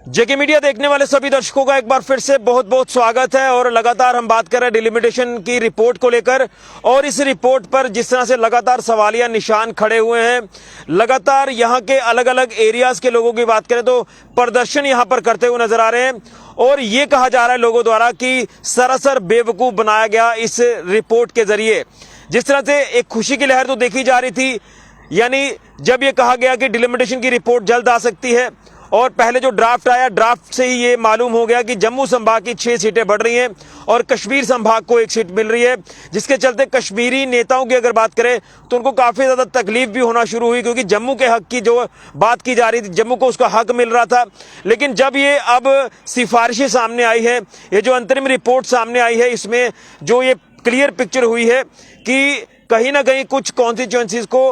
जेके media देखने वाले सभी दर्शकों का एक बार फिर से बहुत बहुत स्वागत है। और लगातार हम बात कर रहे हैं डिलिमिटेशन की रिपोर्ट को लेकर, और इस रिपोर्ट पर जिस तरह से लगातार सवालिया निशान खड़े हुए हैं, लगातार यहां के अलग अलग एरियाज के लोगों की बात करें तो प्रदर्शन यहां पर करते हुए नजर आ रहे हैं। और ये कहा जा रहा है लोगों द्वारा कि सरासर बेवकूफ बनाया गया इस रिपोर्ट के जरिए। जिस तरह से एक खुशी की लहर तो देखी जा रही थी, यानी जब ये कहा गया कि डिलिमिटेशन की रिपोर्ट जल्द आ सकती है, और पहले जो ड्राफ्ट आया, ड्राफ्ट से ही ये मालूम हो गया कि जम्मू संभाग की 6 सीटें बढ़ रही हैं और कश्मीर संभाग को 1 सीट मिल रही है, जिसके चलते कश्मीरी नेताओं की अगर बात करें तो उनको काफी ज्यादा तकलीफ भी होना शुरू हुई, क्योंकि जम्मू के हक की जो बात की जा रही थी, जम्मू को उसका हक मिल रहा था। लेकिन जब ये अब सिफारिशें सामने आई है, ये जो अंतरिम रिपोर्ट सामने आई है, इसमें जो ये क्लियर पिक्चर हुई है कि कहीं ना कहीं कुछ कॉन्स्टिट्यूएंसीज को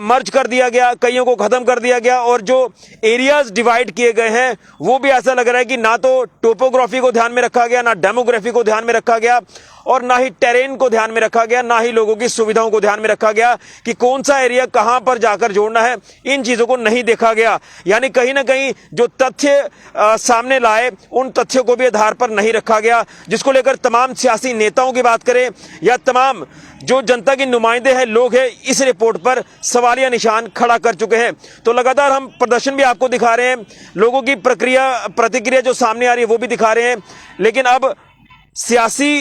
मर्ज कर दिया गया, कईयों को खत्म कर दिया गया, और जो एरियाज डिवाइड किए गए हैं वो भी ऐसा लग रहा है कि ना तो टोपोग्राफी को ध्यान में रखा गया, ना डेमोग्राफी को ध्यान में रखा गया, और ना ही टेरेन को ध्यान में रखा गया, ना ही लोगों की सुविधाओं को ध्यान में रखा गया कि कौन सा एरिया कहां पर जाकर जोड़ना है। इन चीजों को नहीं देखा गया। यानी कहीं ना कहीं जो तथ्य सामने लाए, उन तथ्यों को भी आधार पर नहीं रखा गया, जिसको लेकर तमाम सियासी नेताओं की बात करें या तमाम जो जनता के नुमाइंदे हैं, लोग हैं, इस रिपोर्ट पर सवालिया निशान खड़ा कर चुके हैं। तो लगातार हम प्रदर्शन भी आपको दिखा रहे हैं, लोगों की प्रतिक्रिया जो सामने आ रही है वो भी दिखा रहे हैं। लेकिन अब सियासी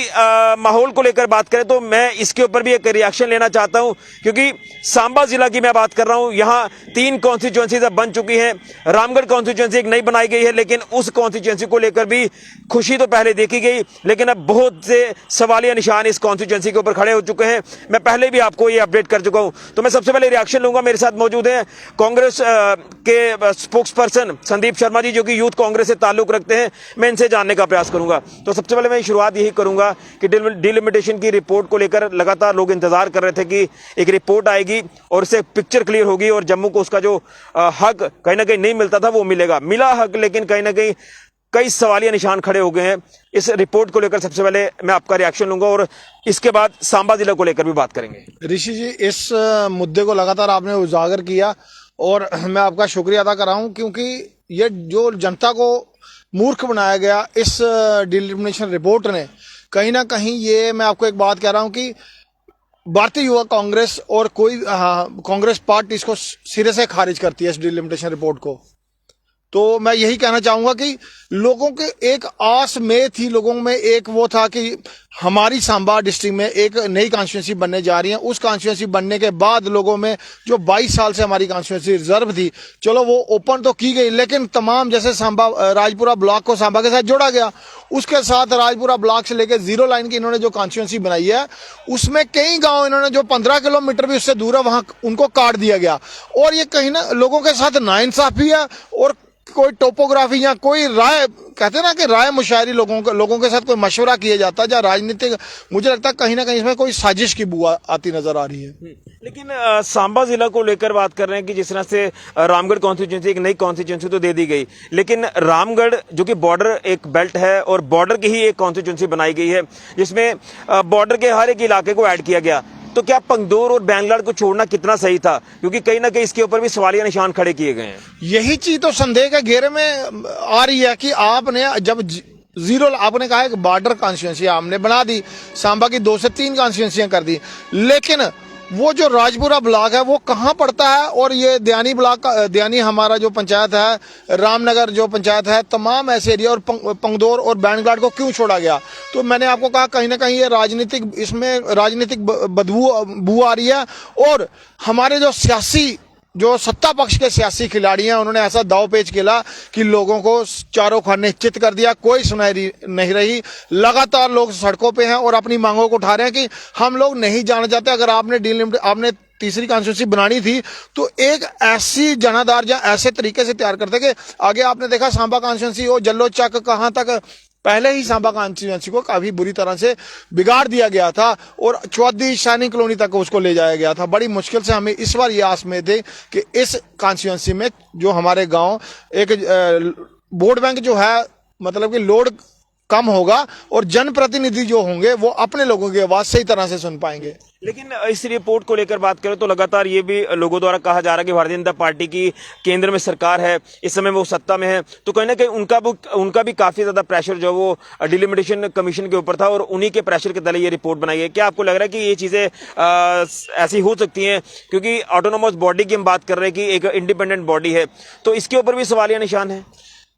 माहौल को लेकर बात करें तो मैं इसके ऊपर भी एक रिएक्शन लेना चाहता हूं, क्योंकि सांबा जिला की मैं बात कर रहा हूं। यहां 3 कॉन्स्टिट्यूएंसीज अब बन चुकी हैं। रामगढ़ कॉन्स्टिट्यूएंसी एक नई बनाई गई है, लेकिन उस कॉन्स्टिट्यूएंसी को लेकर भी खुशी तो पहले देखी गई, लेकिन अब बहुत से सवालिया निशान इस कॉन्स्टिट्यूएंसी के ऊपर खड़े हो चुके हैं। मैं पहले भी आपको ये अपडेट कर चुका हूं। तो मैं सबसे पहले रिएक्शन लूंगा। मेरे साथ मौजूद है कांग्रेस के स्पोक्स पर्सन संदीप शर्मा जी, जो कि यूथ कांग्रेस से ताल्लुक रखते हैं। मैं इनसे जानने का प्रयास करूंगा। तो सबसे पहले मैं शुरुआत यही करूंगा कि डिलिमिटेशन की रिपोर्ट को लेकर लगातार लोग इंतजार कर रहे थे कि एक रिपोर्ट आएगी और इससे पिक्चर क्लियर होगी और जम्मू को उसका जो हक कहीं ना कहीं नहीं मिलता था वो मिलेगा। मिला हक, लेकिन कहीं ना कहीं कई सवालिया निशान खड़े हो गए हैं इस रिपोर्ट को लेकर। सबसे पहले मैं आपका रिएक्शन लूंगा और इसके बाद सांबा जिला को लेकर भी बात करेंगे। ऋषि जी, इस मुद्दे को लगातार आपने उजागर किया और मैं आपका शुक्रिया अदा कर रहा हूं, क्योंकि ये जो जनता को मूर्ख बनाया गया इस डिलिमिटेशन रिपोर्ट ने, कहीं ना कहीं ये मैं आपको एक बात कह रहा हूं कि भारतीय युवा कांग्रेस और कोई कांग्रेस पार्टी इसको सिरे से खारिज करती है इस डिलिमिटेशन रिपोर्ट को। तो मैं यही कहना चाहूंगा कि लोगों के एक आस में थी, लोगों में एक वो था कि हमारी सांबा डिस्ट्रिक्ट में एक नई कॉन्स्टिट्यूंसी बनने जा रही है। उस कॉन्स्टिट्यूंसी बनने के बाद लोगों में जो 22 साल से हमारी कॉन्स्टिट्यूंसी रिजर्व थी, चलो वो ओपन तो की गई, लेकिन तमाम जैसे सांबा राजपुरा ब्लॉक को सांबा के साथ जोड़ा गया, उसके साथ राजपुरा ब्लॉक से लेकर 0 लाइन की इन्होंने जो कॉन्स्टिट्यूंसी बनाई है, उसमें कई गांव इन्होंने जो 15 किलोमीटर भी उससे दूर है वहां उनको काट दिया गया। और ये कहीं ना लोगों के साथ नाइंसाफी है, और कोई टोपोग्राफी या कोई राय, कहते हैं ना कि राय मुशायरी, लोगों के साथ कोई मशवरा किया जाता है, या राजनीतिक, मुझे लगता है कहीं ना कहीं इसमें कोई साजिश की बुआ आती नजर आ रही है। लेकिन सांबा जिला को लेकर बात कर रहे हैं कि जिस तरह से रामगढ़ कॉन्स्टिट्यूंसी एक नई कॉन्स्टिट्यूंसी तो दे दी गई, लेकिन रामगढ़ जो कि बॉर्डर एक बेल्ट है और बॉर्डर की ही एक कॉन्स्टिट्यूंसी बनाई गई है, जिसमें बॉर्डर के हर एक इलाके को ऐड किया गया। तो क्या पंगदौर और बैंगलोर को छोड़ना कितना सही था, क्योंकि कहीं ना कहीं इसके ऊपर भी सवालिया निशान खड़े किए गए हैं। यही चीज तो संदेह के घेरे में आ रही है कि आपने जब 0 आपने कहा है कि बॉर्डर कॉन्स्टिट्यूंसी आपने बना दी, सांबा की 2 से 3 कॉन्स्टिट्यूंसियां कर दी, लेकिन वो जो राजपुरा ब्लॉक है वो कहाँ पड़ता है, और ये दयानी ब्लॉक, दयानी हमारा जो पंचायत है, रामनगर जो पंचायत है, तमाम ऐसे एरिया और पंगदौर और बैंगलोर को क्यों छोड़ा गया। तो मैंने आपको कहा कहीं ना कहीं ये राजनीतिक, इसमें राजनीतिक बदबू आ रही है। और हमारे जो सियासी, जो सत्ता पक्ष के सियासी खिलाड़ी हैं, उन्होंने ऐसा दाव पेच खेला कि लोगों को चारों खाने चित कर दिया, कोई सुनाई नहीं रही। लगातार लोग सड़कों पे हैं और अपनी मांगों को उठा रहे हैं कि हम लोग नहीं जाना चाहते। अगर आपने तीसरी कॉन्स्टिट्यूंसी बनानी थी तो एक ऐसी जनाधार या ऐसे तरीके से तैयार करते कि आगे आपने देखा सांबा कॉन्स्टिट्यूंसी हो जल्लो चक कहां तक, पहले ही सांबा कॉन्स्टिट्यूंसी को काफी बुरी तरह से बिगाड़ दिया गया था और चौधरी शानी कॉलोनी तक उसको ले जाया गया था। बड़ी मुश्किल से हमें इस बार ये आस में थे कि इस कॉन्स्टिट्यूंसी में जो हमारे गांव एक वोट बैंक जो है, मतलब कि लोड कम होगा और जनप्रतिनिधि जो होंगे वो अपने लोगों की आवाज सही तरह से सुन पाएंगे। लेकिन इस रिपोर्ट को लेकर बात करें तो लगातार ये भी लोगों द्वारा कहा जा रहा है कि भारतीय जनता पार्टी की केंद्र में सरकार है, इस समय वो सत्ता में है, तो कहीं ना कहीं उनका भी काफी ज्यादा प्रेशर जो वो डिलिमिटेशन कमीशन के ऊपर था और उन्हीं के प्रेशर के तले ये रिपोर्ट बनाई है। क्या आपको लग रहा है कि ये चीजें ऐसी हो सकती हैं, क्योंकि ऑटोनोमस बॉडी की हम बात कर रहे हैं कि एक इंडिपेंडेंट बॉडी है, तो इसके ऊपर भी सवालिया निशान है।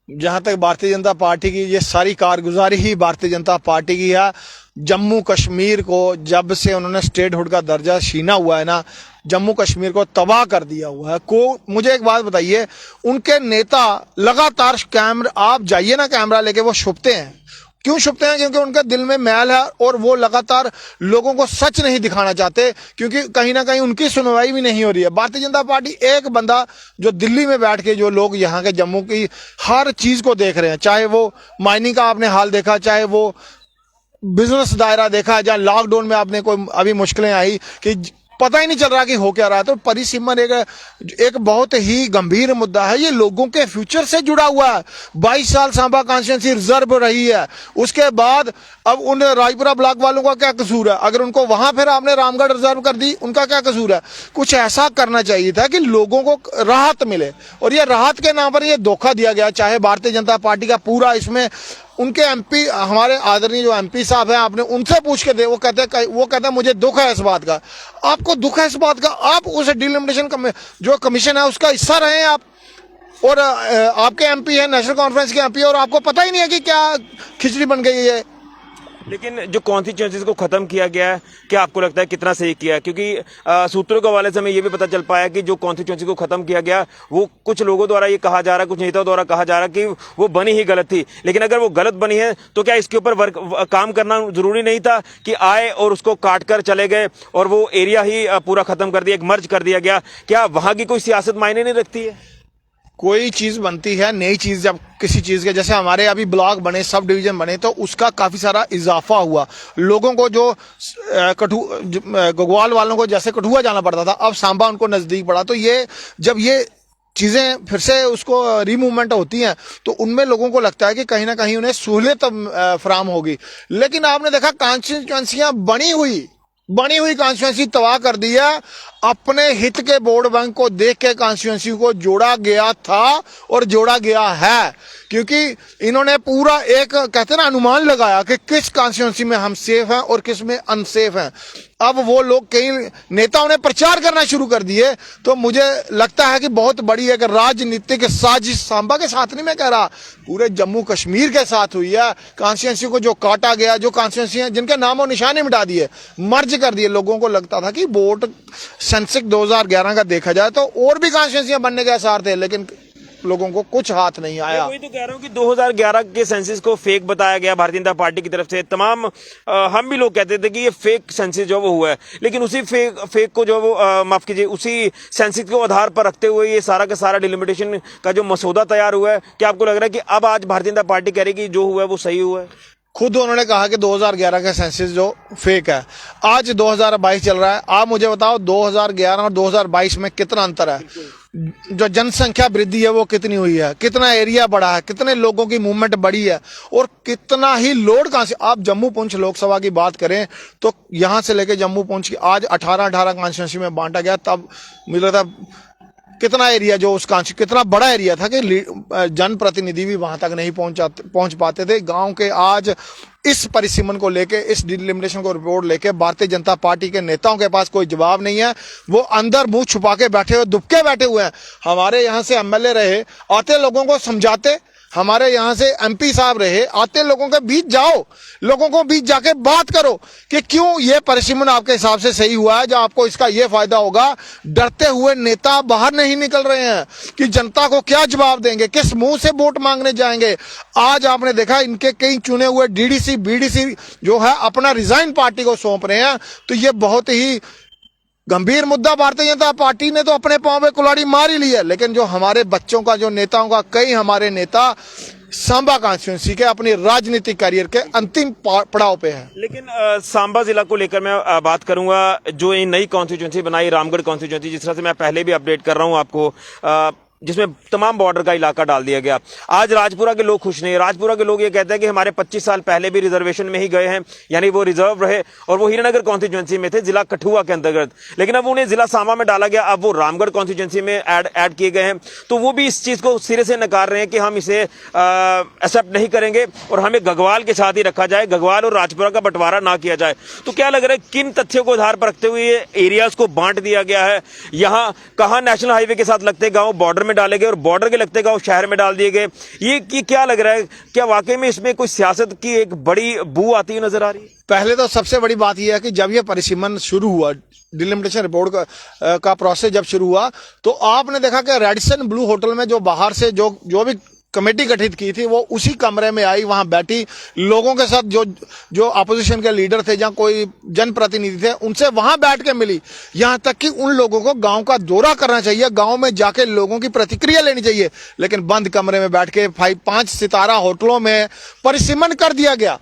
जहां तक भारतीय जनता पार्टी की ये सारी कारगुजारी ही भारतीय जनता पार्टी की है। जम्मू कश्मीर को जब से उन्होंने स्टेटहुड का दर्जा छीना हुआ है ना, जम्मू कश्मीर को तबाह कर दिया हुआ है। मुझे एक बात बताइए, उनके नेता लगातार कैमरा, आप जाइए ना कैमरा लेके, वो छुपते हैं। क्यों छुपते हैं? क्योंकि उनके दिल में मैल है और वो लगातार लोगों को सच नहीं दिखाना चाहते, क्योंकि कहीं ना कहीं उनकी सुनवाई भी नहीं हो रही है। भारतीय जनता पार्टी एक बंदा जो दिल्ली में बैठ के जो लोग यहाँ के जम्मू की हर चीज को देख रहे हैं, चाहे वो माइनिंग का आपने हाल देखा, चाहे वो बिजनेस दायरा देखा, जहाँ लॉकडाउन में आपने कोई अभी मुश्किलें आई कि पता ही नहीं चल रहा कि हो क्या रहा है। तो परिसीमन एक बहुत ही गंभीर मुद्दा है, ये लोगों के फ्यूचर से जुड़ा हुआ है। 22 साल सांबा कॉन्स्टिट्यूंसी रिजर्व रही है, उसके बाद अब उन राजपुरा ब्लॉक वालों का क्या कसूर है? अगर उनको वहां फिर आपने रामगढ़ रिजर्व कर दी, उनका क्या कसूर है? कुछ ऐसा करना चाहिए था कि लोगों को राहत मिले, और ये राहत के नाम पर ये धोखा दिया गया। चाहे भारतीय जनता पार्टी का पूरा इसमें उनके एमपी, हमारे आदरणीय जो एमपी साहब हैं, आपने उनसे पूछ के दे, वो कहते हैं मुझे दुख है इस बात का। आपको दुख है इस बात का? आप उस डिलिमिटेशन जो कमीशन है उसका हिस्सा रहे हैं आप, और आपके एमपी है, नेशनल कॉन्फ्रेंस के एमपी, और आपको पता ही नहीं है कि क्या खिचड़ी बन गई है। लेकिन जो कॉन्स्टिट्यूंसीज को खत्म किया गया है, क्या आपको लगता है कितना सही किया है? क्योंकि सूत्रों के हवाले से हमें यह भी पता चल पाया कि जो कॉन्स्टिट्यूंसी को खत्म किया गया, वो कुछ लोगों द्वारा ये कहा जा रहा है, कुछ नेताओं द्वारा कहा जा रहा है कि वो बनी ही गलत थी। लेकिन अगर वो गलत बनी है तो क्या इसके ऊपर काम करना जरूरी नहीं था कि आए और उसको काट कर चले गए और वो एरिया ही पूरा खत्म कर दिया, एक मर्ज कर दिया गया? क्या वहां की कोई सियासत मायने नहीं रखती है? कोई चीज बनती है, नई चीज जब किसी चीज के, जैसे हमारे अभी ब्लॉक बने, सब डिवीजन बने, तो उसका काफी सारा इजाफा हुआ। लोगों को जो गगवाल वालों को जैसे कठुआ जाना पड़ता था, अब सांबा उनको नजदीक पड़ा। तो ये जब ये चीजें फिर से उसको रिमूवमेंट होती हैं तो उनमें लोगों को लगता है कि कहीं ना कहीं उन्हें सहूलियत फराम होगी। लेकिन आपने देखा कॉन्स्टिट्यूंसियां बनी हुई कॉन्स्टिट्यूंसी तबाह कर दी है। अपने हित के वोट बैंक को देख के कॉन्स्टिट्यूंसी को जोड़ा गया था और जोड़ा गया है, क्योंकि इन्होंने पूरा एक कहते हैं ना अनुमान लगाया कि किस कॉन्स्टिट्यूंसी में हम सेफ हैं और किस में अनसेफ हैं। अब वो लोग, कई नेताओं ने प्रचार करना शुरू कर दिए। तो मुझे लगता है कि बहुत बड़ी एक राजनीतिक साजिश सांबा के साथ नहीं मैं कह रहा, पूरे जम्मू कश्मीर के साथ हुई है। कॉन्स्टिट्यूंसी को जो काटा गया, जो कॉन्स्टिट्यूंसी जिनके नामो निशाने मिटा दिए, मर्ज कर दिए। लोगों को लगता था कि वोट सेंसेक्स 2011 का देखा जाए तो और भी कॉन्स्टिट्यूंसियां बनने के आसार थे, लेकिन लोगों को कुछ हाथ नहीं आया। वही तो कह रहा हूँ कि 2011 के सेंसस को फेक बताया गया भारतीय जनता पार्टी की तरफ से। तमाम हम भी लोग कहते थे कि ये फेक सेंसस जो वो हुआ है, लेकिन उसी फेक को जो वो माफ कीजिए, उसी सेंसस को आधार पर रखते हुए ये सारा का सारा डिलिमिटेशन का जो मसौदा तैयार हुआ है। क्या आपको लग रहा है कि अब आज भारतीय जनता पार्टी कह रही है कि जो हुआ है वो सही हुआ है? खुद उन्होंने कहा कि 2011 का सेंसस जो फेक है। आज 2022 चल रहा है, आप मुझे बताओ 2011 और 2022 में कितना अंतर है? जो जनसंख्या वृद्धि है वो कितनी हुई है, कितना एरिया बढ़ा है, कितने लोगों की मूवमेंट बढ़ी है, और कितना ही लोड कहां से। आप जम्मू पुंछ लोकसभा की बात करें तो यहां से लेके जम्मू पुंछ की आज 18 कॉन्स्टिट्यूंसी में बांटा गया। तब मुझे लगता है कितना एरिया, जो उस कितना बड़ा एरिया था कि जनप्रतिनिधि भी वहां तक नहीं पहुंच पाते थे। गांव के आज इस परिसीमन को लेके, इस डिलिमिटेशन को रिपोर्ट लेके भारतीय जनता पार्टी के नेताओं के पास कोई जवाब नहीं है। वो अंदर मुंह छुपा के बैठे हुए, दुबके बैठे हुए हैं। हमारे यहाँ से एमएलए रहे, आते लोगों को समझाते। हमारे यहाँ से एमपी साहब रहे, आते लोगों के बीच जाओ, लोगों को बीच जाके बात करो कि क्यों ये परिसीमन आपके हिसाब से सही हुआ है, जो आपको इसका ये फायदा होगा। डरते हुए नेता बाहर नहीं निकल रहे हैं कि जनता को क्या जवाब देंगे, किस मुंह से वोट मांगने जाएंगे। आज आपने देखा इनके कई चुने हुए डीडीसी बीडीसी जो है अपना रिजाइन पार्टी को सौंप रहे हैं। तो ये बहुत ही गंभीर मुद्दा। भारतीय जनता पार्टी ने तो अपने पांव में कुल्हाड़ी मार ही ली है, लेकिन जो हमारे बच्चों का, जो नेताओं का, कई हमारे नेता सांबा कॉन्स्टिट्यूंसी के अपनी राजनीतिक करियर के अंतिम पड़ाव पे हैं। लेकिन सांबा जिला को लेकर मैं बात करूंगा, जो ये नई कॉन्स्टिट्यूंसी बनाई रामगढ़ कॉन्स्टिट्यूंसी, जिस तरह से मैं पहले भी अपडेट कर रहा हूं आपको, जिसमें तमाम बॉर्डर का इलाका डाल दिया गया। आज राजपुरा के लोग खुश नहीं है। राजपुरा के लोग ये कहते हैं कि हमारे 25 साल पहले भी रिजर्वेशन में ही गए हैं, यानी वो रिजर्व रहे और वो हीरानगर कॉन्स्टिट्यूंसी में थे, जिला कठुआ के अंतर्गत, लेकिन अब उन्हें जिला सांबा में डाला गया, अब वो रामगढ़ कॉन्स्टिट्यूंसी में ऐड किए गए हैं। तो वो भी इस चीज को सिरे से नकार रहे हैं कि हम इसे एक्सेप्ट नहीं करेंगे और हमें गगवाल के साथ ही रखा जाए, गगवाल और राजपुरा का बंटवारा ना किया जाए। तो क्या लग रहा है किन तथ्यों को आधार पर रखते हुए एरियाज को बांट दिया गया है? यहाँ कहाँ नेशनल हाईवे के साथ लगते गांव बॉर्डर में डाले गए और बॉर्डर के लगते गांव शहर में डाल दिए गए? ये क्या लग रहा है, क्या वाकई में इसमें कोई सियासत की एक बड़ी बू आती हुई नजर आ रही है? पहले तो सबसे बड़ी बात यह है कि जब यह परिसीमन शुरू हुआ, डिलिमिटेशन रिपोर्ट का प्रोसेस जब शुरू हुआ, तो आपने देखा कि रेडिसन ब्लू होटल में जो बाहर से जो भी कमेटी गठित की थी वो उसी कमरे में आई, वहां बैठी, लोगों के साथ जो अपोजिशन के लीडर थे या कोई जनप्रतिनिधि थे उनसे वहां बैठ के मिली। यहां तक कि उन लोगों को गांव का दौरा करना चाहिए, गांव में जाके लोगों की प्रतिक्रिया लेनी चाहिए, लेकिन बंद कमरे में बैठ के 5 सितारा होटलों में परिसीमन कर दिया गया।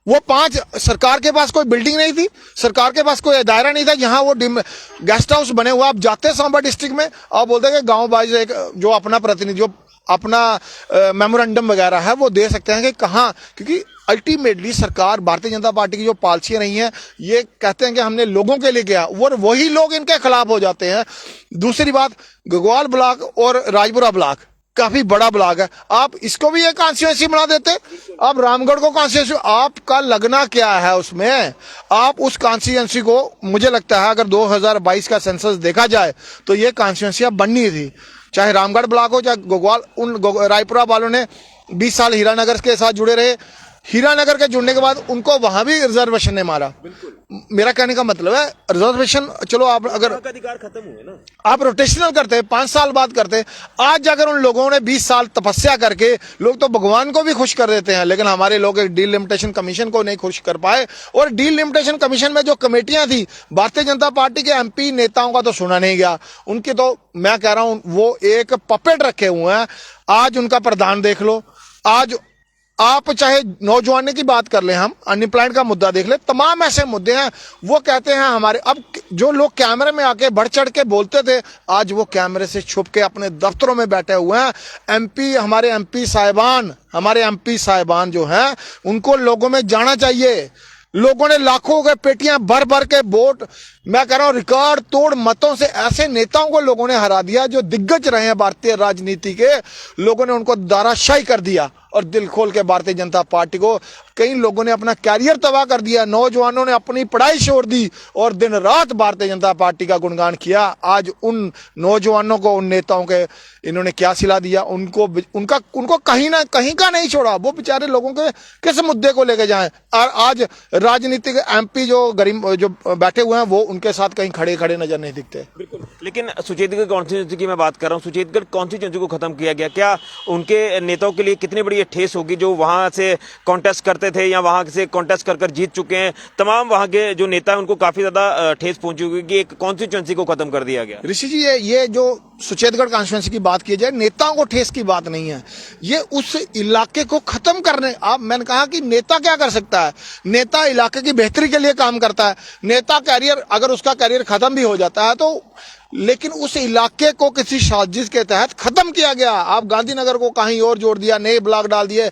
वो 5 सरकार के पास कोई बिल्डिंग नहीं थी, सरकार के पास कोई दायरा नहीं था, यहाँ वो गेस्ट हाउस बने हुआ। आप जाते सांबा डिस्ट्रिक्ट में, आप बोलते हैं कि गांव वाइज एक जो अपना प्रतिनिधि जो अपना मेमोरेंडम वगैरह है वो दे सकते हैं कि कहाँ, क्योंकि अल्टीमेटली सरकार भारतीय जनता पार्टी की जो पॉलिसी रही है ये कहते हैं कि हमने लोगों के लिए किया और वही लोग इनके खिलाफ हो जाते हैं। दूसरी बात, गगवाल ब्लॉक और राजपुरा ब्लॉक काफी बड़ा ब्लॉक है, आप इसको भी एक कॉन्स्टिट्यूंसी बना देते, आप रामगढ़ को कॉन्स्टिट्यूंसी, आपका लगना क्या है उसमें? आप उस कॉन्स्टिट्यूंसी को, मुझे लगता है अगर 2022 का सेंसस देखा जाए तो ये कॉन्स्टिट्यूंसी अब बननी थी, चाहे रामगढ़ ब्लॉक हो चाहे गगवाल। उन रायपुरा वालों ने 20 साल हीरानगर के साथ जुड़े रहे, हीरानगर के जुड़ने के बाद उनको वहां भी रिजर्वेशन ने मारा। मेरा कहने का मतलब है रिजर्वेशन, चलो आप अगर अधिकार खत्म हुए ना, आप रोटेशनल करते 5 साल बाद करते, आज अगर उन लोगों ने 20 साल तपस्या करके, लोग तो भगवान को भी खुश कर देते हैं, लेकिन हमारे लोग एक डीलिमिटेशन कमीशन को नहीं खुश कर पाए। और डीलिमिटेशन कमीशन में जो कमेटियां थी, भारतीय जनता पार्टी के एमपी नेताओं का तो सुना नहीं गया, उनके तो मैं कह रहा हूं वो एक पपेट रखे हुए हैं। आज उनका प्रधान देख लो, आज आप चाहे नौजवानों की बात कर ले, हम अनएम्प्लॉयमेंट का मुद्दा देख ले, तमाम ऐसे मुद्दे हैं। वो कहते हैं हमारे, अब जो लोग कैमरे में आके बढ़ चढ़ के बोलते थे, आज वो कैमरे से छुप के अपने दफ्तरों में बैठे हुए हैं। हमारे एमपी साहिबान जो हैं उनको लोगों में जाना चाहिए। लोगों ने लाखों के पेटियां भर भर के वोट, मैं कह रहा हूं रिकॉर्ड तोड़ मतों से ऐसे नेताओं को लोगों ने हरा दिया जो दिग्गज रहे हैं भारतीय राजनीति के। लोगों ने उनको दाराशाही कर दिया और दिल खोल के भारतीय जनता पार्टी को, कई लोगों ने अपना कैरियर तबाह कर दिया, नौजवानों ने अपनी पढ़ाई छोड़ दी और दिन रात भारतीय जनता पार्टी का गुणगान किया। आज उन नौजवानों को, उन नेताओं के इन्होंने क्या सिला दिया, उनको कहीं ना कहीं का नहीं छोड़ा। वो बेचारे लोगों के किस मुद्दे को लेके जाएं? और आज राजनीतिक एमपी जो गरीब जो बैठे हुए हैं वो उनके साथ कहीं खड़े खड़े नजर नहीं दिखते। बिल्कुल, लेकिन सुचेतगढ़ कॉन्स्टिट्यूंसी की मैं बात कर रहा हूँ, सुचेतगढ़ कॉन्स्टिट्यूंसी को खत्म किया गया, क्या उनके नेताओं के लिए कितनी बड़ी ठेस होगी जो वहां से कॉन्टेस्ट करते थे या वहां से कॉन्टेस्ट कर जीत चुके हैं? तमाम वहां के जो नेता हैं उनको काफी ज्यादा ठेस पहुंची होगी कि एक कॉन्स्टिट्यूंसी को खत्म कर दिया गया। ऋषि जी, ये जो सुचेतगढ़ कॉन्स्टिट्यूंसी की बात की जाए, नेताओं को ठेस की बात नहीं है, ये उस इलाके को खत्म करने, मैंने कहा कि नेता क्या कर सकता है? नेता इलाके की बेहतरी के लिए काम करता है। नेता कैरियर, अगर उसका कैरियर खत्म भी हो जाता है तो, लेकिन उस इलाके को किसी साजिश के तहत खत्म किया गया। आप गांधीनगर को कहीं और जोड़ दिया, नए ब्लॉक डाल दिए।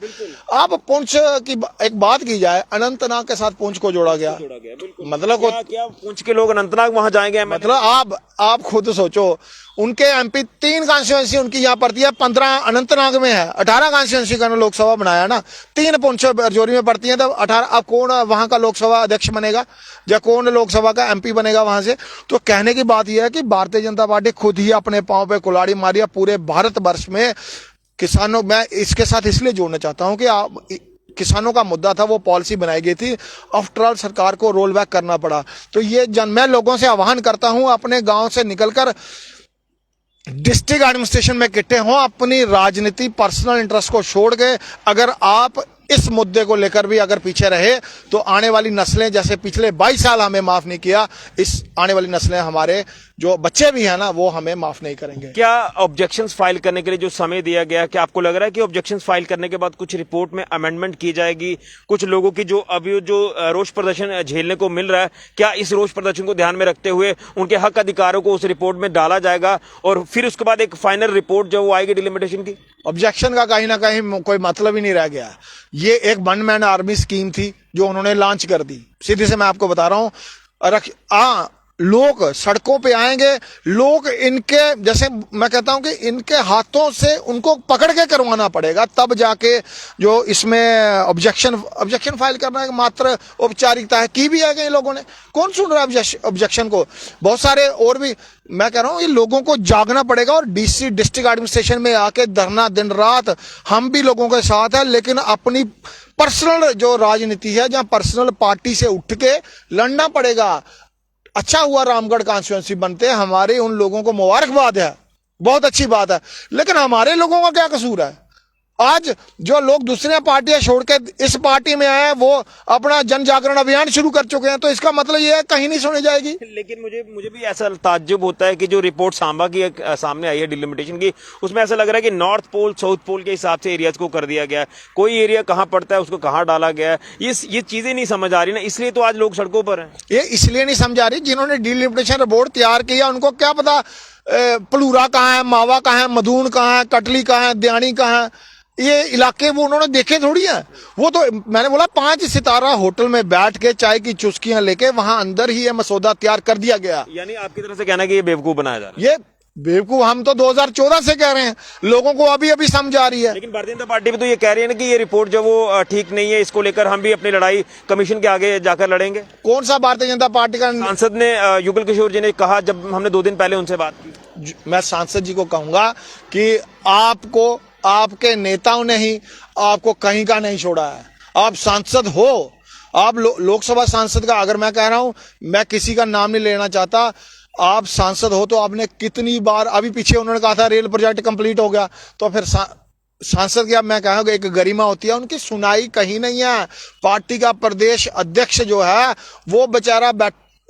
आप पुंछ की एक बात की जाए, अनंतनाग के साथ पुंछ को जोड़ा गया। मतलब क्या पुंछ के लोग अनंतनाग वहां जाएंगे? मतलब आप खुद सोचो, उनके एमपी 3 कॉन्स्टिट्यूंसी उनकी यहाँ पड़ती है, 15 अनंतनाग में है, 18 कॉन्स्टिट्यूंसी का लोकसभा बनाया ना, 3 पुंछ रजौरी में पड़ती है, तब 18। अब कौन वहां का लोकसभा अध्यक्ष बनेगा या कौन लोकसभा का एमपी बनेगा वहां से? तो कहने की बात यह है कि भारतीय जनता पार्टी खुद ही अपने पांव पे कुल्हाड़ी मारी है। पूरे भारतवर्ष में किसानों, मैं इसके साथ इसलिए जोड़ना चाहता हूं कि किसानों का मुद्दा था, वो पॉलिसी बनाई गई थी, आफ्टर ऑल सरकार को रोल बैक करना पड़ा। तो ये मैं लोगों से आह्वान करता हूं, अपने गांव से निकलकर डिस्ट्रिक्ट एडमिनिस्ट्रेशन में इकट्ठे हों, अपनी राजनीति पर्सनल इंटरेस्ट को छोड़ के, अगर आप इस मुद्दे को लेकर भी अगर पीछे रहे तो आने वाली नस्लें, जैसे पिछले 22 साल हमें माफ नहीं किया, इस आने वाली नस्लें, हमारे जो बच्चे भी हैं ना, वो हमें माफ नहीं करेंगे। क्या ऑब्जेक्शंस फाइल करने के लिए जो समय दिया गया है, क्या आपको लग रहा है कि ऑब्जेक्शंस फाइल करने के बाद कुछ रिपोर्ट में अमेंडमेंट की जाएगी? कुछ लोगों की जो अभी जो रोष प्रदर्शन झेलने को मिल रहा है, क्या इस रोष प्रदर्शन को ध्यान में रखते हुए उनके हक अधिकारों को उस रिपोर्ट में डाला जाएगा और फिर उसके बाद एक फाइनल रिपोर्ट जो वो आएगी डिलिमिटेशन की? ऑब्जेक्शन का कहीं ना कहीं कोई मतलब ही नहीं रह गया। ये एक वन मैन आर्मी स्कीम थी जो उन्होंने लॉन्च कर दी। सीधे से मैं आपको बता रहा हूं, लोग सड़कों पे आएंगे, लोग इनके, जैसे मैं कहता हूं कि इनके हाथों से उनको पकड़ के करवाना पड़ेगा, तब जाके जो इसमें ऑब्जेक्शन फाइल करना है मात्र औपचारिकता है। की भी है कि इन लोगों ने, कौन सुन रहा है ऑब्जेक्शन को? बहुत सारे और भी, मैं कह रहा हूं, ये लोगों को जागना पड़ेगा और डीसी डिस्ट्रिक्ट एडमिनिस्ट्रेशन में आके धरना दिन रात, हम भी लोगों के साथ है, लेकिन अपनी पर्सनल जो राजनीति है, जहां पर्सनल पार्टी से उठ के लड़ना पड़ेगा। अच्छा हुआ रामगढ़ कॉन्स्टिट्यूंसी बनते, हमारे उन लोगों को मुबारकबाद है, बहुत अच्छी बात है, लेकिन हमारे लोगों का क्या कसूर है? आज जो लोग दूसरे पार्टियां छोड़ के इस पार्टी में आए हैं, वो अपना जन जागरण अभियान शुरू कर चुके हैं, तो इसका मतलब ये है कहीं नहीं सुनी जाएगी। लेकिन मुझे भी ऐसा ताज्जुब होता है कि जो रिपोर्ट सांबा की सामने आई है डिलिमिटेशन की, उसमें ऐसा लग रहा है कि नॉर्थ पोल साउथ पोल के हिसाब से एरियाज को कर दिया गया है। कोई एरिया कहाँ पड़ता है उसको कहाँ डाला गया है, ये चीजें नहीं समझ आ रही ना, इसलिए तो आज लोग सड़कों पर हैं। ये इसलिए नहीं समझ आ रही, जिन्होंने डिलिमिटेशन रिपोर्ट तैयार किया उनको क्या पता पलूरा कहाँ है, मावा कहाँ है, मधून कहाँ है, कटली कहाँ है, दयानी कहाँ है, ये इलाके वो उन्होंने देखे थोड़ी हैं। वो तो मैंने बोला 5 सितारा होटल में बैठ के चाय की चुस्कियां लेके वहां अंदर ही ये मसौदा तैयार कर दिया गया। यानी आपकी तरफ से कहना है कि ये बेवकूफ बनाया जा रहा है? ये बेवकूफ हम तो 2014 से कह रहे हैं, लोगों को अभी अभी समझ आ रही है। लेकिन भारतीय जनता पार्टी भी तो ये कह रही है ना कि ये रिपोर्ट जो वो ठीक नहीं है, इसको लेकर हम भी अपनी लड़ाई कमीशन के आगे जाकर लड़ेंगे। कौन सा भारतीय जनता पार्टी का सांसद ने, युगल किशोर जी ने कहा जब हमने 2 दिन पहले उनसे बात की। मैं सांसद जी को कहूंगा कि आपको, आपके नेताओं ने ही आपको कहीं का नहीं छोड़ा है। आप सांसद हो, आप लोकसभा सांसद का, अगर मैं कह रहा हूं, मैं किसी का नाम नहीं लेना चाहता, आप सांसद हो तो आपने कितनी बार, अभी पीछे उन्होंने कहा था रेल प्रोजेक्ट कंप्लीट हो गया, तो फिर सांसद की, अब मैं कहूँगा, एक गरिमा होती है, उनकी सुनाई कहीं नहीं है। पार्टी का प्रदेश अध्यक्ष जो है वो बेचारा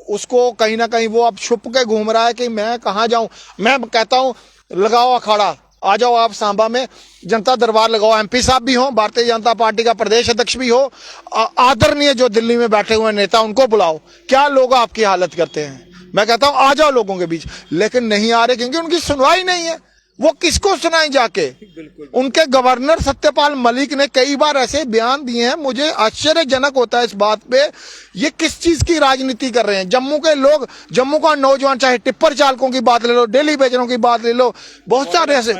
उसको कहीं ना कहीं वो अब छुप के घूम रहा है कि मैं कहाँ जाऊं। मैं कहता हूं लगाओ अखाड़ा, आ जाओ आप सांबा में जनता दरबार लगाओ, एमपी साहब भी हो, भारतीय जनता पार्टी का प्रदेश अध्यक्ष भी हो, आदरणीय जो दिल्ली में बैठे हुए नेता उनको बुलाओ। क्या लोग आपकी हालत करते हैं? मैं कहता हूं आ जाओ लोगों के बीच, लेकिन नहीं आ रहे क्योंकि उनकी सुनवाई नहीं है। वो किसको सुनाई जाके? उनके गवर्नर सत्यपाल मलिक ने कई बार ऐसे बयान दिए हैं, मुझे आश्चर्यजनक होता है इस बात पे, ये किस चीज की राजनीति कर रहे हैं? जम्मू के लोग, जम्मू का नौजवान, चाहे टिप्पर चालकों की बात ले लो, डेली बेचरों की बात ले लो, बहुत सारे ऐसे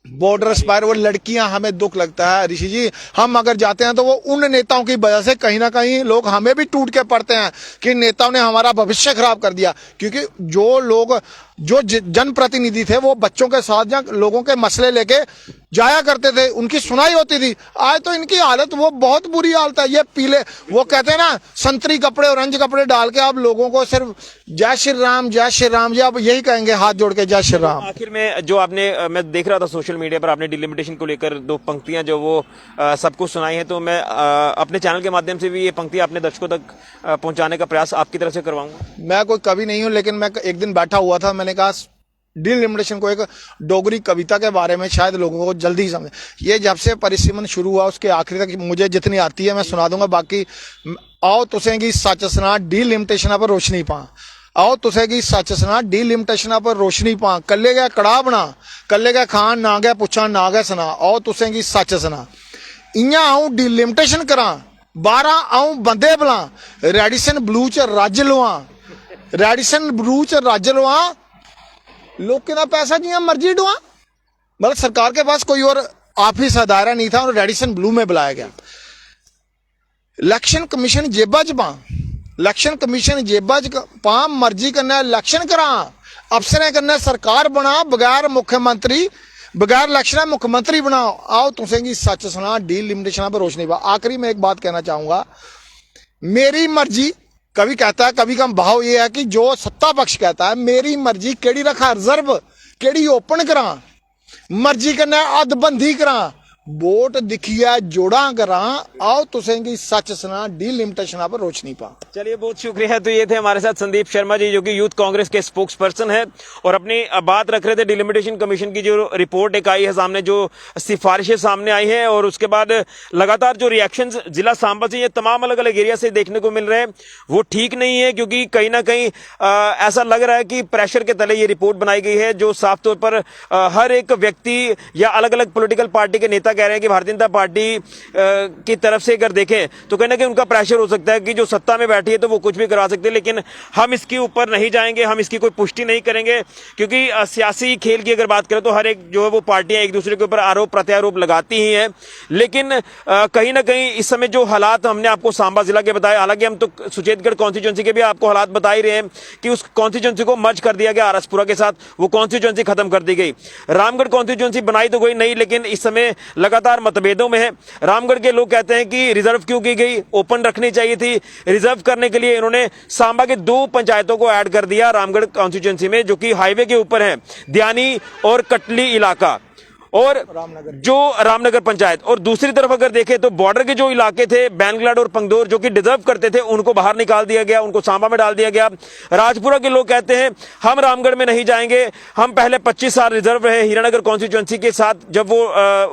बॉर्डर स्पायर, वो लड़कियां, हमें दुख लगता है ऋषि जी, हम अगर जाते हैं तो वो उन नेताओं की वजह से कहीं ना कहीं लोग हमें भी टूट के पड़ते हैं कि नेताओं ने हमारा भविष्य खराब कर दिया। क्योंकि जो लोग, जो जनप्रतिनिधि थे, वो बच्चों के साथ या लोगों के मसले लेके जाया करते थे, उनकी सुनाई होती थी। आज तो इनकी हालत, वो बहुत बुरी हालत है। ये पीले, वो कहते हैं ना, संतरी कपड़े, ऑरेंज कपड़े डाल के आप लोगों को सिर्फ जय श्री राम, जय श्री राम जी, आप यही कहेंगे हाथ जोड़ के, जय श्री राम। आखिर में जो आपने, मैं देख रहा था सोशल मीडिया पर, आपने डिलिमिटेशन को लेकर 2 पंक्तियां जो वो सबको सुनाई है, तो मैं अपने चैनल के माध्यम से भी ये पंक्ति अपने दर्शकों तक पहुंचाने का प्रयास आपकी तरफ से करवाऊंगा। मैं कोई कवि नहीं हूं, लेकिन मैं एक दिन बैठा हुआ था, मैंने कहा डिलिमिटेशन को, एक डोगरी कविता के बारे में शायद लोगों को जल्दी ही समझ। ये जब से परिसीमन शुरू हुआ उसके आखिरी तक मुझे जितनी आती है मैं सुना दूंगा। बाकी आओ तुसेंगी सच सना डिलिमिटेशन पर रोशनी पा, आओ तुसेंगी सच सना डिलिमिटेशन पर रोशनी पा, कल्ले गया कड़ा बना, कल्ले गया खान ना गया पुछा ना गया सना, आओ तुसेंगी सच सना, इयां आऊं डिलिमिटेशन करा, 12 आऊं बंदे बुला, रेडिसन ब्लू च रज लवा, रेडिसन ब्लू च रज लवा, लोग के ना पैसा जिया मर्जी डुआ। मतलब सरकार के पास कोई और ऑफिस दायरा नहीं था और रेडिसन ब्लू में बुलाया गया। इलेक्शन कमीशन जेबा च पा, इलेक्शन कमीशन जेबा च पा, मर्जी करना इलेक्शन करा, अफसरें करना सरकार बना, बगैर मुख्यमंत्री, बगैर इलेक्शन मुख्यमंत्री बनाओ, आओ तुसेंगी सच सुना डिलिमिटेशन पर रोशनी पा। आखिरी में एक बात कहना चाहूंगा, मेरी मर्जी कभी कहता है, कभी का भाव ये है कि जो सत्ता पक्ष कहता है मेरी मर्जी केड़ी रखा रिजर्व, केड़ी ओपन करा, मर्जी करना अदबंदी करा, वोट दिखिया जोड़ा करा आओ तुसेंगी सच सुना डीलिमिटेशन पर रोशनी पा। चलिए, बहुत शुक्रिया। तो ये थे हमारे साथ संदीप शर्मा जी, जो कि यूथ कांग्रेस के स्पोक्स पर्सन है और अपनी बात रख रहे थे डिलिमिटेशन कमीशन की जो रिपोर्ट एक आई है सामने, जो सिफारिशें सामने आई हैं और उसके बाद लगातार जो रिएक्शंस जिला सांबा से ये तमाम अलग अलग एरिया से देखने को मिल रहे हैं वो ठीक नहीं है, क्योंकि कहीं ना कहीं ऐसा लग रहा है कि प्रेशर के तले ये रिपोर्ट बनाई गई है, जो साफ तौर पर हर एक व्यक्ति या अलग अलग पॉलिटिकल पार्टी के नेता कह रहे हैं कि भारतीय जनता पार्टी की तरफ से अगर देखें तो कहीं ना कहीं उनका प्रेशर हो सकता है कि जो सत्ता में बैठी है तो वो कुछ भी करा सकते हैं, लेकिन हम इसके ऊपर नहीं जाएंगे, हम इसकी कोई पुष्टि नहीं करेंगे, क्योंकि सियासी खेल की अगर बात करें तो हर एक जो है वो पार्टियां एक दूसरे के ऊपर आरोप प्रत्यारोप लगाती ही हैं, लेकिन कहीं ना कहीं इस समय जो हालात हमने आपको सांबा जिला के बताए, हालांकि हम तो सुचेतगढ़ कॉन्स्टिट्यूंसी के भी आपको हालात बता ही रहे हैं कि उस कॉन्स्टिट्यूंसी को मर्ज कर दिया गया आरएसपुरा के साथ, वो कॉन्स्टिट्यूंसी खत्म कर दी गई। रामगढ़ कॉन्स्टिट्यूंसी बनाई तो गई नहीं, लेकिन इस समय लगातार मतभेदों में है। रामगढ़ के लोग कहते हैं कि रिजर्व क्यों की गई, ओपन रखनी चाहिए थी। रिजर्व करने के लिए इन्होंने सांबा के 2 पंचायतों को ऐड कर दिया रामगढ़ कॉन्स्टिट्यूंसी में, जो कि हाईवे के ऊपर है, दियानी और कटली इलाका और जो रामनगर पंचायत। और दूसरी तरफ अगर देखें तो बॉर्डर के जो इलाके थे बैनगलाड और पंगदौर, जो कि डिजर्व करते थे, उनको बाहर निकाल दिया गया, उनको सांबा में डाल दिया गया। राजपुरा के लोग कहते हैं हम रामगढ़ में नहीं जाएंगे, हम पहले 25 साल रिजर्व रहे हीरानगर कॉन्स्टिट्यूंसी के साथ जब वो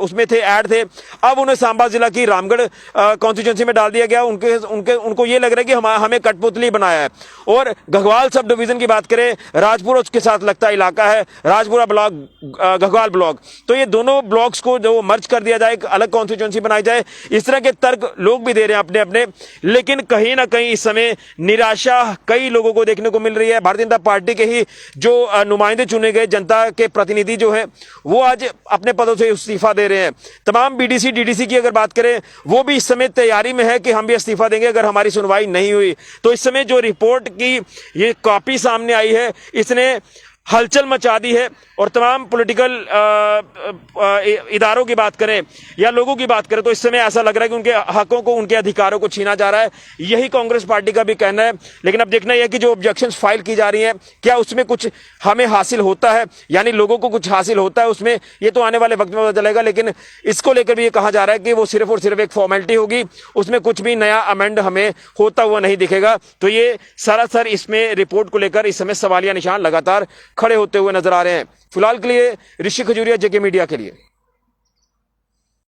उसमें थे, ऐड थे, अब उन्हें सांबा जिला की रामगढ़ कॉन्स्टिट्यूंसी में डाल दिया गया। उनको ये लग रहा है कि हमें कठपुतली बनाया है। और घगवाल सब डिवीजन की बात करें, राजपुरा उसके साथ लगता इलाका है, राजपुरा ब्लॉक, घगवाल ब्लॉक, तो ये दोनों ब्लॉक्स को जो मर्ज कर दिया जाए, एक अलग कॉन्स्टिट्यूंसी बनाई जाए, इस तरह के तर्क लोग भी दे रहे हैं अपने अपने। लेकिन कहीं ना कहीं इस समय निराशा कई लोगों को देखने को मिल रही है। भारतीय जनता पार्टी के ही जो नुमाइंदे चुने गए जनता के प्रतिनिधि जो है वो आज अपने पदों से इस्तीफा दे रहे हैं। तमाम बीडीसी डीडीसी की अगर बात करें, वो भी इस समय तैयारी में है कि हम भी इस्तीफा देंगे अगर हमारी सुनवाई नहीं हुई। तो इस समय जो रिपोर्ट की ये कॉपी सामने आई है, इसने हलचल मचा दी है और तमाम पॉलिटिकल इदारों की बात करें या लोगों की बात करें तो इस समय ऐसा लग रहा है कि उनके हकों को, उनके अधिकारों को छीना जा रहा है। यही कांग्रेस पार्टी का भी कहना है। लेकिन अब देखना यह है कि जो ऑब्जेक्शंस फाइल की जा रही हैं, क्या उसमें कुछ हमें हासिल होता है, यानी लोगों को कुछ हासिल होता है उसमें, ये तो आने वाले वक्त में पता चलेगा। लेकिन इसको लेकर भी ये कहा जा रहा है कि वो सिर्फ और सिर्फ एक फॉर्मेलिटी होगी, उसमें कुछ भी नया अमेंड हमें होता हुआ नहीं दिखेगा। तो ये सरासर इसमें रिपोर्ट को लेकर इस समय सवालिया निशान लगातार खड़े होते हुए नजर आ रहे हैं। फिलहाल के लिए ऋषि खजूरिया, जेके मीडिया के लिए।